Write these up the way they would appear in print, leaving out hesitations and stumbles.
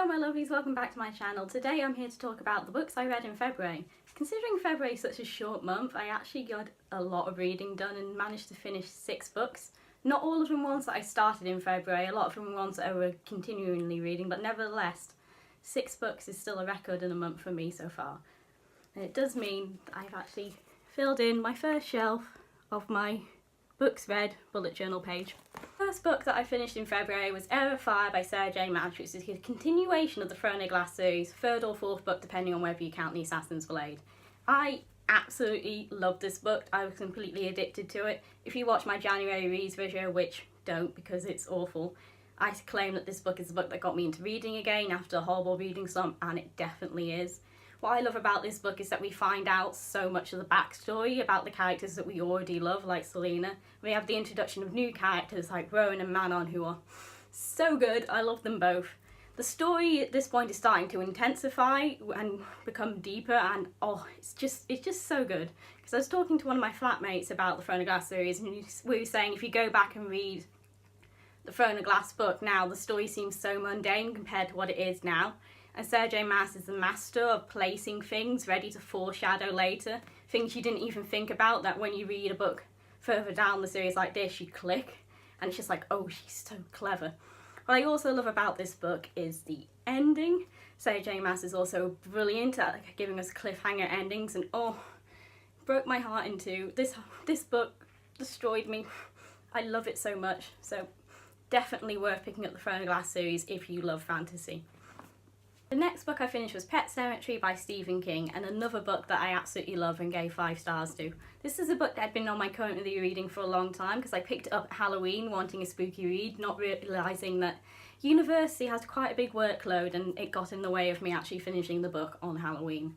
Hello my lovelies, welcome back to my channel. Today I'm here to talk about the books I read in February. Considering February is such a short month, I actually got a lot of reading done and managed to finish 6 books. Not all of them ones that I started in February, a lot of them ones that I were continually reading, but nevertheless 6 books is still a record in a month for me so far. And it does mean that I've actually filled in my first shelf of my books read bullet journal page. The first book that I finished in February was Heir by Sarah.J, which is a continuation of the Throne of Glass series, 3rd or 4th book depending on whether you count the Assassin's Blade. I absolutely loved this book, I was completely addicted to it. If you watch my January reads video, which don't because it's awful, I claim that this book is the book that got me into reading again after a horrible reading slump, and it definitely is. What I love about this book is that we find out so much of the backstory about the characters that we already love, like Selena. We have the introduction of new characters like Rowan and Manon, who are so good. I love them both. The story at this point is starting to intensify and become deeper, and oh, it's just so good. Because I was talking to one of my flatmates about the Throne of Glass series, and we were saying if you go back and read the Throne of Glass book now, the story seems so mundane compared to what it is now. And Sarah.J Maas is the master of placing things ready to foreshadow later. Things you didn't even think about, that when you read a book further down the series like this, you click. And it's just like, oh, she's so clever. What I also love about this book is the ending. Sarah.J Maas is also brilliant at giving us cliffhanger endings, and oh, broke my heart in two. This book destroyed me. I love it so much. So definitely worth picking up the Throne of Glass series if you love fantasy. The next book I finished was Sematary by Stephen King, and another book that I absolutely love and gave 5 stars to. This is a book that had been on my currently reading for a long time because I picked it up at Halloween wanting a spooky read, not realising that university has quite a big workload and it got in the way of me actually finishing the book on Halloween.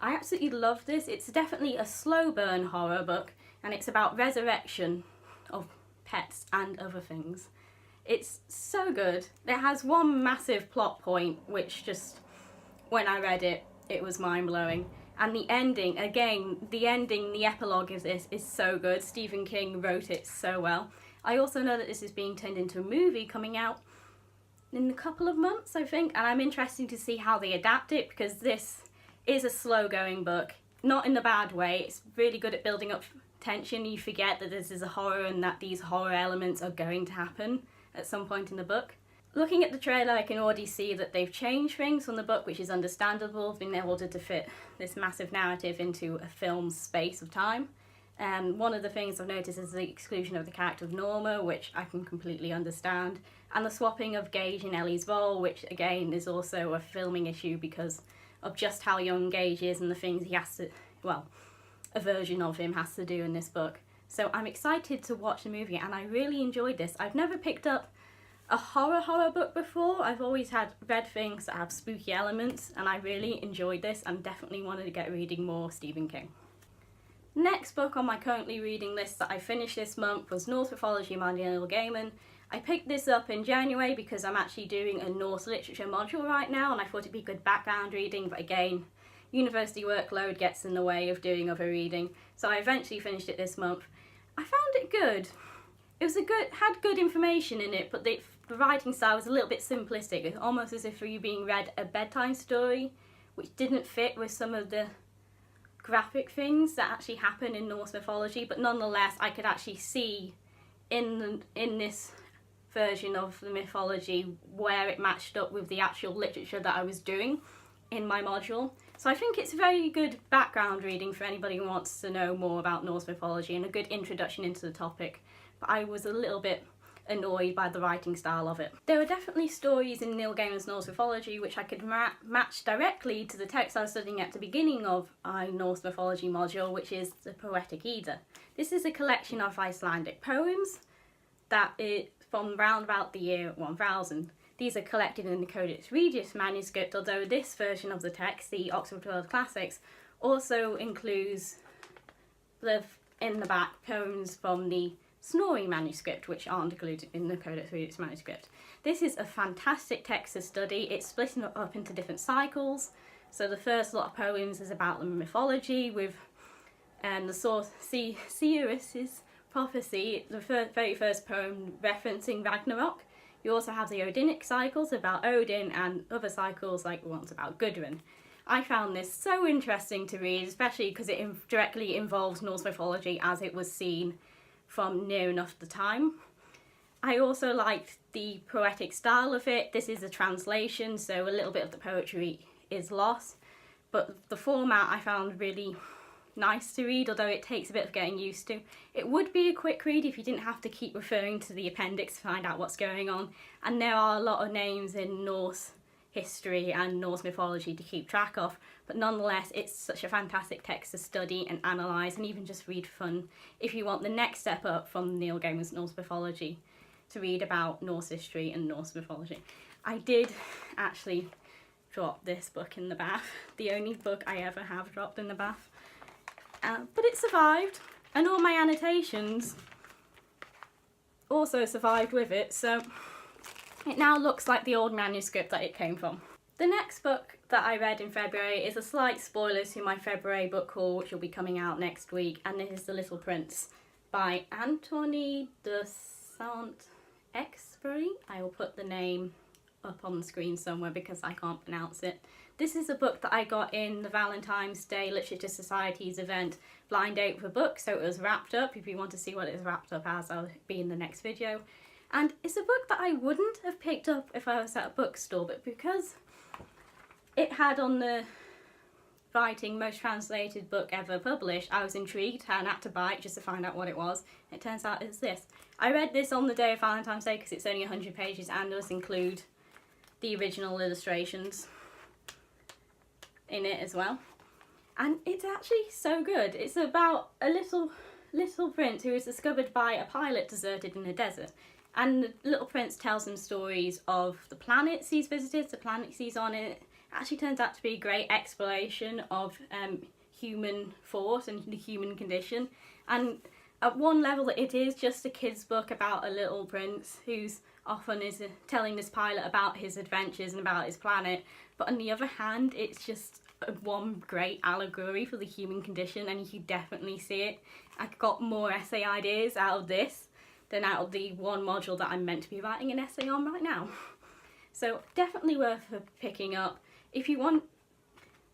I absolutely love this. It's definitely a slow burn horror book, and it's about resurrection of pets and other things. It's so good. It has one massive plot point which just, when I read it, it was mind-blowing. And the ending, again, the epilogue of this is so good. Stephen King wrote it so well. I also know that this is being turned into a movie coming out in a couple of months, I think, and I'm interested to see how they adapt it, because this is a slow-going book. Not in a bad way, it's really good at building up tension. You forget that this is a horror and that these horror elements are going to happen at some point in the book. Looking at the trailer, I can already see that they've changed things from the book, which is understandable, being able to fit this massive narrative into a film's space of time. One of the things I've noticed is the exclusion of the character of Norma, which I can completely understand, and the swapping of Gage in Ellie's role, which again is also a filming issue because of just how young Gage is and the things he has to, well, a version of him has to do in this book. So I'm excited to watch the movie, and I really enjoyed this. I've never picked up a horror book before. I've always read things that have spooky elements, and I really enjoyed this and definitely wanted to get reading more Stephen King. Next book on my currently reading list that I finished this month was Norse Mythology by Gaiman. I picked this up in January because I'm actually doing a Norse literature module right now, and I thought it'd be good background reading, but again, university workload gets in the way of doing other reading, so I eventually finished it this month. I found it good. It was had good information in it, but the writing style was a little bit simplistic. It's almost as if you were being read a bedtime story, which didn't fit with some of the graphic things that actually happen in Norse mythology, but nonetheless I could actually see in this version of the mythology where it matched up with the actual literature that I was doing in my module. So I think it's a very good background reading for anybody who wants to know more about Norse mythology and a good introduction into the topic, but I was a little bit annoyed by the writing style of it. There were definitely stories in Neil Gaiman's Norse mythology which I could match directly to the text I was studying at the beginning of my Norse mythology module, which is the Poetic Heder. This is a collection of Icelandic poems that is from round about the year 1000. These are collected in the Codex Regius manuscript, although this version of the text, the Oxford World Classics, also includes in the back poems from the Snorri manuscript, which aren't included in the Codex Regius manuscript. This is a fantastic text to study. It's split up into different cycles. So the first lot of poems is about the mythology, with the source Seir's prophecy, the very first poem referencing Ragnarok. You also have the Odinic cycles about Odin and other cycles like ones about Gudrun. I found this so interesting to read, especially because it directly involves Norse mythology as it was seen from near enough the time. I also liked the poetic style of it. This is a translation, so a little bit of the poetry is lost, but the format I found really nice to read, although it takes a bit of getting used to. It would be a quick read if you didn't have to keep referring to the appendix to find out what's going on, and there are a lot of names in Norse history and Norse mythology to keep track of, but nonetheless it's such a fantastic text to study and analyse and even just read for fun if you want the next step up from Neil Gaiman's Norse mythology to read about Norse history and Norse mythology. I did actually drop this book in the bath, the only book I ever have dropped in the bath. But it survived, and all my annotations also survived with it, so it now looks like the old manuscript that it came from. The next book that I read in February is a slight spoiler to my February book haul, which will be coming out next week, and it is The Little Prince by Antoine de Saint-Exupéry. I will put the name up on the screen somewhere because I can't pronounce it. This is a book that I got in the Valentine's Day Literature Society's event Blind Date for Books, so it was wrapped up. If you want to see what it is wrapped up as, I'll be in the next video. And it's a book that I wouldn't have picked up if I was at a bookstore, but because it had on the writing most translated book ever published, I was intrigued and had to buy it just to find out what it was. It turns out it's this. I read this on the day of Valentine's Day because it's only 100 pages and does include the original illustrations in it as well, and it's actually so good. It's about a little prince who is discovered by a pilot deserted in a desert, and the little prince tells him stories of the planets he's visited, the planets he's on, and it actually turns out to be a great exploration of human thought and the human condition. And at one level it is just a kid's book about a little prince who's often is telling this pilot about his adventures and about his planet, but on the other hand it's just one great allegory for the human condition, and you definitely see it. I got more essay ideas out of this than out of the one module that I'm meant to be writing an essay on right now. So definitely worth picking up. If you want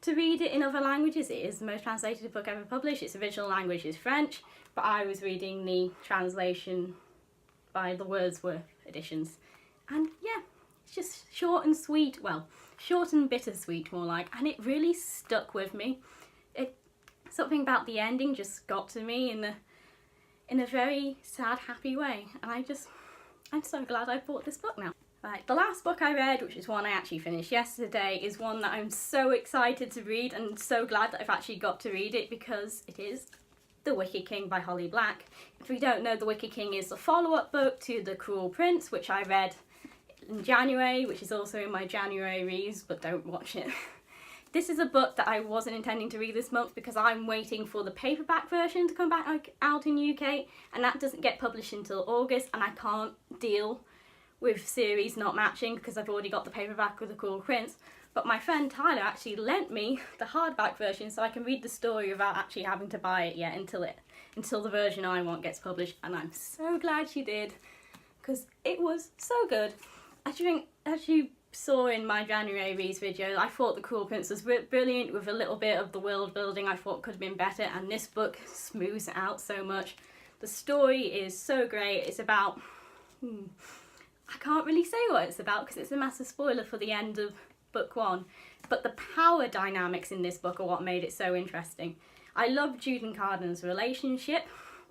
to read it in other languages, it is the most translated book ever published. Its original language is French, but I was reading the translation by the Wordsworth editions. And yeah, it's just short and sweet, well, short and bittersweet more like, and it really stuck with me. Something about the ending just got to me in a very sad, happy way, and I'm so glad I bought this book now. Right, the last book I read, which is one I actually finished yesterday, is one that I'm so excited to read and so glad that I've actually got to read it, because it is The Wiki King by Holly Black. If you don't know, The Wiki King is the follow-up book to The Cruel Prince, which I read in January, which is also in my January reads, but don't watch it. This is a book that I wasn't intending to read this month because I'm waiting for the paperback version to come back out in UK, and that doesn't get published until August, and I can't deal with series not matching because I've already got the paperback with The Cruel Prince. But my friend Tyler actually lent me the hardback version so I can read the story without actually having to buy it yet until the version I want gets published, and I'm so glad she did because it was so good. As you saw in my January reads video, I thought The Cruel Prince was brilliant with a little bit of the world building I thought could have been better, and this book smooths it out so much. The story is so great. It's about, I can't really say what it's about because it's a massive spoiler for the end of book one, but the power dynamics in this book are what made it so interesting. I love Jude and Carden's relationship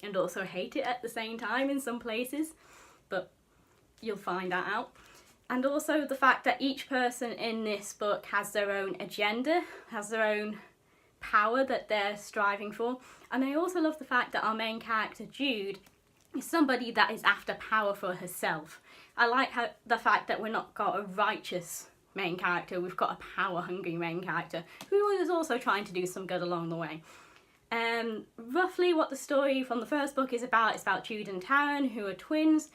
and also hate it at the same time in some places, but you'll find that out. And also the fact that each person in this book has their own agenda, has their own power that they're striving for. And I also love the fact that our main character, Jude, is somebody that is after power for herself. I like the fact that we're not got a righteous main character, we've got a power-hungry main character who is also trying to do some good along the way. Roughly what the story from the first book is about, it's about Jude and Taryn, who are twins,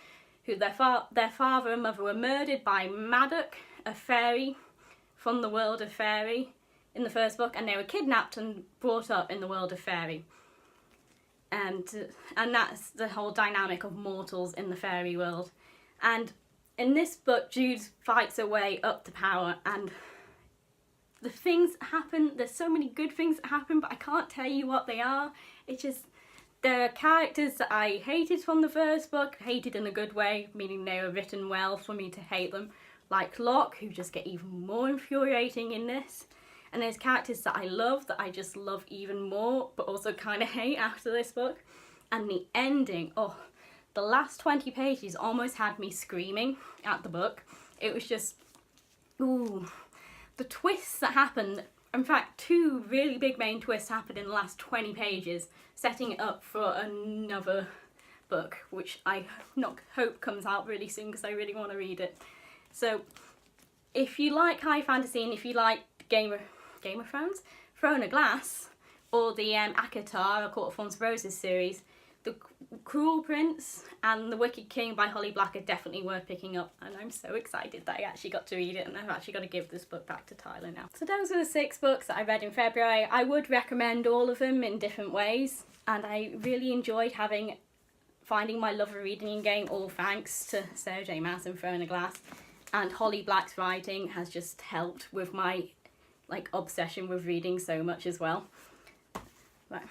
who their father and mother were murdered by Maddock, a fairy from the world of fairy in the first book, and they were kidnapped and brought up in the world of fairy. And that's the whole dynamic of mortals in the fairy world. And In this book, Jude fights her way up to power, and the things that happen, there's so many good things that happen, but I can't tell you what they are. It's just, there are characters that I hated from the first book, hated in a good way, meaning they were written well for me to hate them, like Locke, who just get even more infuriating in this. And there's characters that I love, that I just love even more, but also kind of hate after this book. And the ending, oh, the last 20 pages almost had me screaming at the book. It was just, ooh, the twists that happened. In fact, 2 really big main twists happened in the last 20 pages, setting it up for another book, which I hope comes out really soon because I really want to read it. So, if you like high fantasy and if you like Game of Thrones, Throne of Glass, or the Akatar, A Court of Thorns and Roses series, The Cruel Prince and The Wiki King by Holly Black are definitely worth picking up, and I'm so excited that I actually got to read it, and I've actually got to give this book back to Tyler now. So those are the 6 books that I read in February. I would recommend all of them in different ways, and I really enjoyed finding my love of reading in game, all thanks to Sarah.J, Maas and Throne of Glass. And Holly Black's writing has just helped with my obsession with reading so much as well. Right.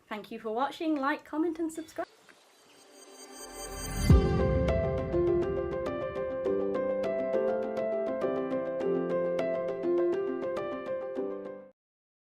Thank you for watching, like, comment and subscribe.